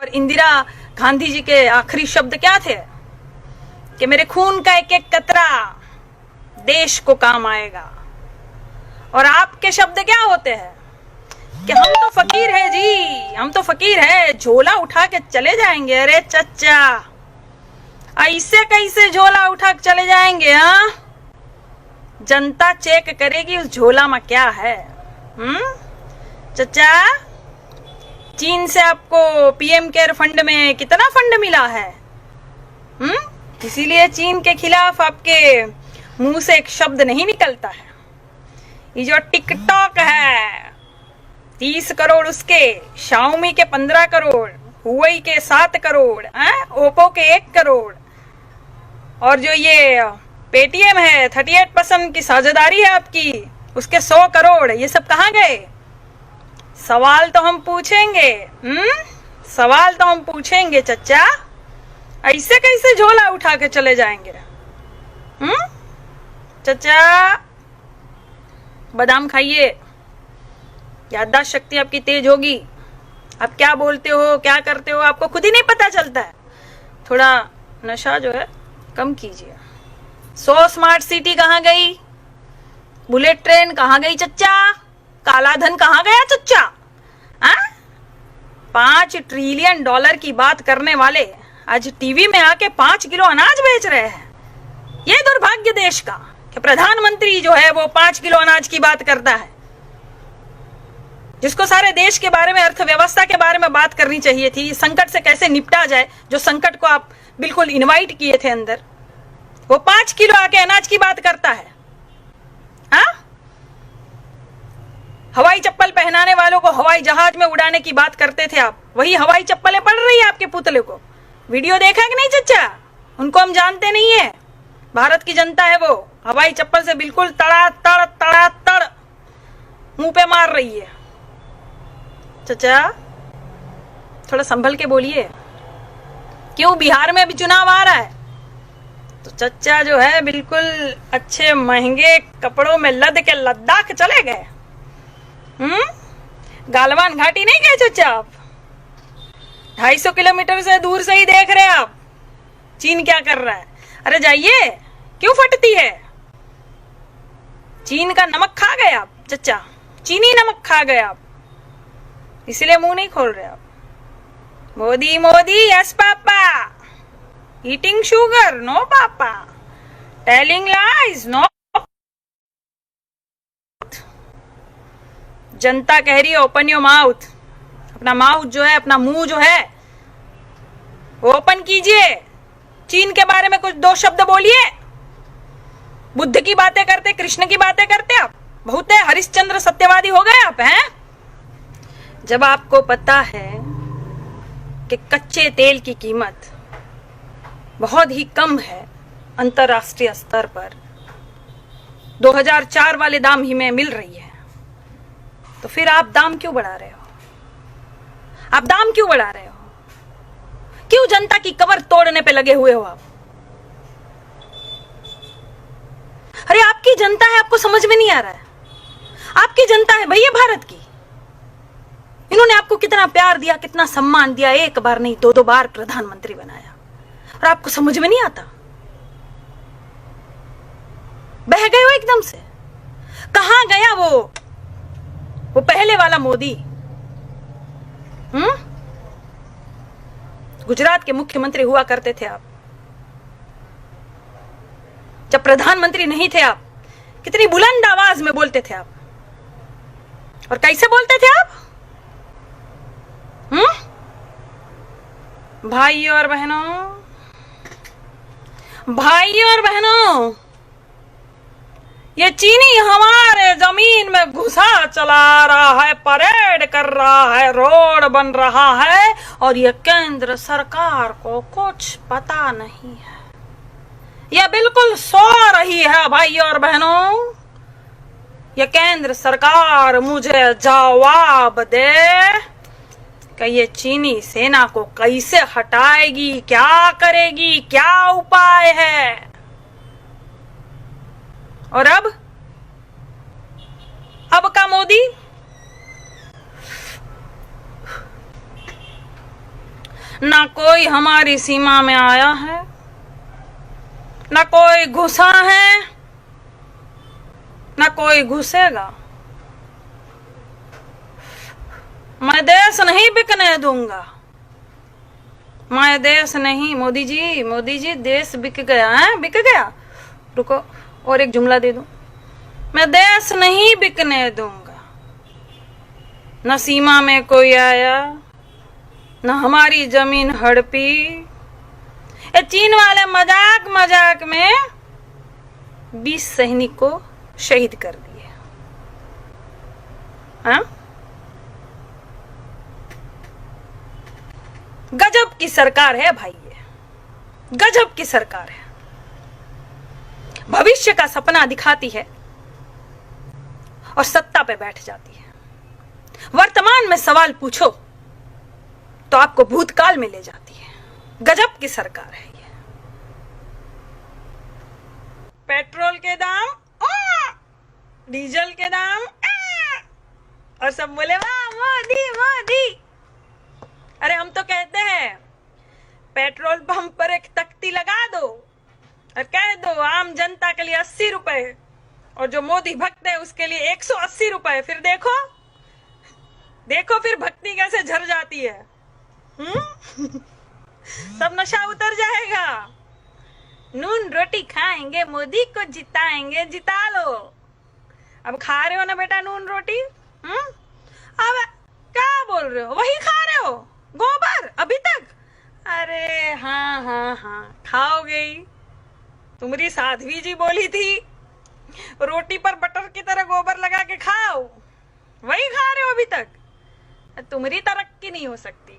और इंदिरा गांधी जी के आखिरी शब्द क्या थे कि मेरे खून का एक एक कतरा देश को काम आएगा। और आपके शब्द क्या होते हैं कि हम तो फकीर है जी, हम तो फकीर है, झोला उठा के चले जाएंगे। अरे चच्चा, ऐसे कैसे झोला उठा के चले जाएंगे? हाँ, जनता चेक करेगी उस झोला में क्या है। चच्चा, चीन से आपको पीएम केयर फंड में कितना फंड मिला है? इसीलिए चीन के खिलाफ आपके मुंह से एक शब्द नहीं निकलता है। ये जो टिकटॉक है 30 करोड़ उसके, शाओमी के 15 करोड़, हुआई के 7 करोड़, ओप्पो के 1 करोड़, और जो ये पेटीएम है 38% की साझेदारी है आपकी, उसके 100 करोड़, ये सब कहाँ गए? सवाल तो हम पूछेंगे, सवाल तो हम पूछेंगे चच्चा। ऐसे कैसे झोला उठा के चले जाएंगे? चच्चा, बादाम खाइए, याददाश्त शक्ति आपकी तेज होगी। आप क्या बोलते हो, क्या करते हो, आपको खुद ही नहीं पता चलता है। थोड़ा नशा जो है कम कीजिए। 100 स्मार्ट सिटी कहाँ गई? बुलेट ट्रेन कहाँ गई चच्चा? काला धन कहाँ गया चच्चा? 5 ट्रिलियन डॉलर की बात करने वाले आज टीवी में आके 5 किलो अनाज बेच रहे हैं। ये दुर्भाग्य देश का कि प्रधानमंत्री जो है वो 5 किलो अनाज की बात करता है, जिसको सारे देश के बारे में, अर्थव्यवस्था के बारे में बात करनी चाहिए थी। संकट से कैसे निपटा जाए, जो संकट को आप बिल्कुल इनवाइट किए थे अंदर, वो 5 किलो आके अनाज की बात करता है। हवाई चप्पल पहनाने वालों को हवाई जहाज में उड़ाने की बात करते थे आप, वही हवाई चप्पलें पड़ रही है आपके पुतले को। वीडियो देखा कि नहीं चच्चा? उनको हम जानते नहीं है, भारत की जनता है वो। हवाई चप्पल से बिल्कुल तड़ा तड़ मुंह पे मार रही है। चच्चा, थोड़ा संभल के बोलिए। क्यों? बिहार में भी चुनाव आ रहा है, तो चच्चा जो है बिल्कुल अच्छे महंगे कपड़ों में लद के लद्दाख चले गए। गालवान घाटी नहीं गए चच्चा आप? 250 किलोमीटर से दूर से ही देख रहे आप चीन क्या कर रहा है। अरे जाइए, क्यों फटती है? चीन का नमक खा गए आप चच्चा, चीनी नमक खा गए आप, इसलिए मुंह नहीं खोल रहे आप। Modi Modi, yes papa, eating sugar, no papa, telling lies, no. जनता कह रही है ओपन योर माउथ। अपना माउथ जो है, अपना मुंह जो है ओपन कीजिए। चीन के बारे में कुछ 2 शब्द बोलिए। बुद्ध की बातें करते, कृष्ण की बातें करते आप, बहुत है हरिश्चंद्र सत्यवादी हो गए आप हैं। जब आपको पता है कि कच्चे तेल की कीमत बहुत ही कम है अंतरराष्ट्रीय स्तर पर, 2004 वाले दाम ही में मिल रही है, तो फिर आप दाम क्यों बढ़ा रहे हो? आप दाम क्यों बढ़ा रहे हो? क्यों जनता की कमर तोड़ने पे लगे हुए हो आप? अरे आपकी जनता है, आपको समझ में नहीं आ रहा है? आपकी जनता है भैया भारत की। इन्होंने आपको कितना प्यार दिया, कितना सम्मान दिया, 1 बार नहीं 2-2 बार प्रधानमंत्री बनाया, और आपको समझ में नहीं आता? बह गए हो एकदम से। कहां गया वो पहले वाला मोदी? गुजरात के मुख्यमंत्री हुआ करते थे आप, जब प्रधानमंत्री नहीं थे आप, कितनी बुलंद आवाज में बोलते थे आप, और कैसे बोलते थे आप? भाइयों और बहनों, ये चीनी हमारे जमीन में घुसा चला रहा है, परेड कर रहा है, रोड बन रहा है, और ये केंद्र सरकार को कुछ पता नहीं है। ये बिल्कुल सो रही है भाइयों और बहनों। ये केंद्र सरकार मुझे जवाब दे कि ये चीनी सेना को कैसे हटाएगी, क्या करेगी, क्या उपाय है। और अब का मोदी ना कोई हमारी सीमा में आया है, ना कोई घुसा है, ना कोई घुसेगा। मैं देश नहीं बिकने दूंगा, मैं देश नहीं। मोदी जी देश बिक गया है, बिक गया। रुको और एक जुमला दे दूं, मैं देश नहीं बिकने दूंगा। न सीमा में कोई आया, न हमारी जमीन हड़पी। ये चीन वाले मजाक मजाक में 20 सैनिक को शहीद कर दिए। हाँ? गजब की सरकार है भाई, ये गजब की सरकार है। भविष्य का सपना दिखाती है और सत्ता पे बैठ जाती है। वर्तमान में सवाल पूछो तो आपको भूतकाल में ले जाती है। गजब की सरकार है ये। पेट्रोल के दाम, डीजल के दाम, और सब बोले वाह मोदी मोदी। अरे हम तो कहते हैं पेट्रोल पंप पर एक तख्ती लगा दो और कह दो आम जनता के लिए 80 रुपए, और जो मोदी भक्त है उसके लिए 180 रुपए। फिर देखो देखो फिर भक्ति कैसे झर जाती है। सब नशा उतर जाएगा। नून रोटी खाएंगे, मोदी को जिताएंगे, जिता लो। अब खा रहे हो ना बेटा नून रोटी? अब क्या बोल रहे हो? वही खा रहे हो गोबर अभी तक? अरे हाँ खाओगे ही। तुम्हारी साध्वी जी बोली थी रोटी पर बटर की तरह गोबर लगा के खाओ, वही खा रहे हो अभी तक। तुम्हारी तरक्की नहीं हो सकती।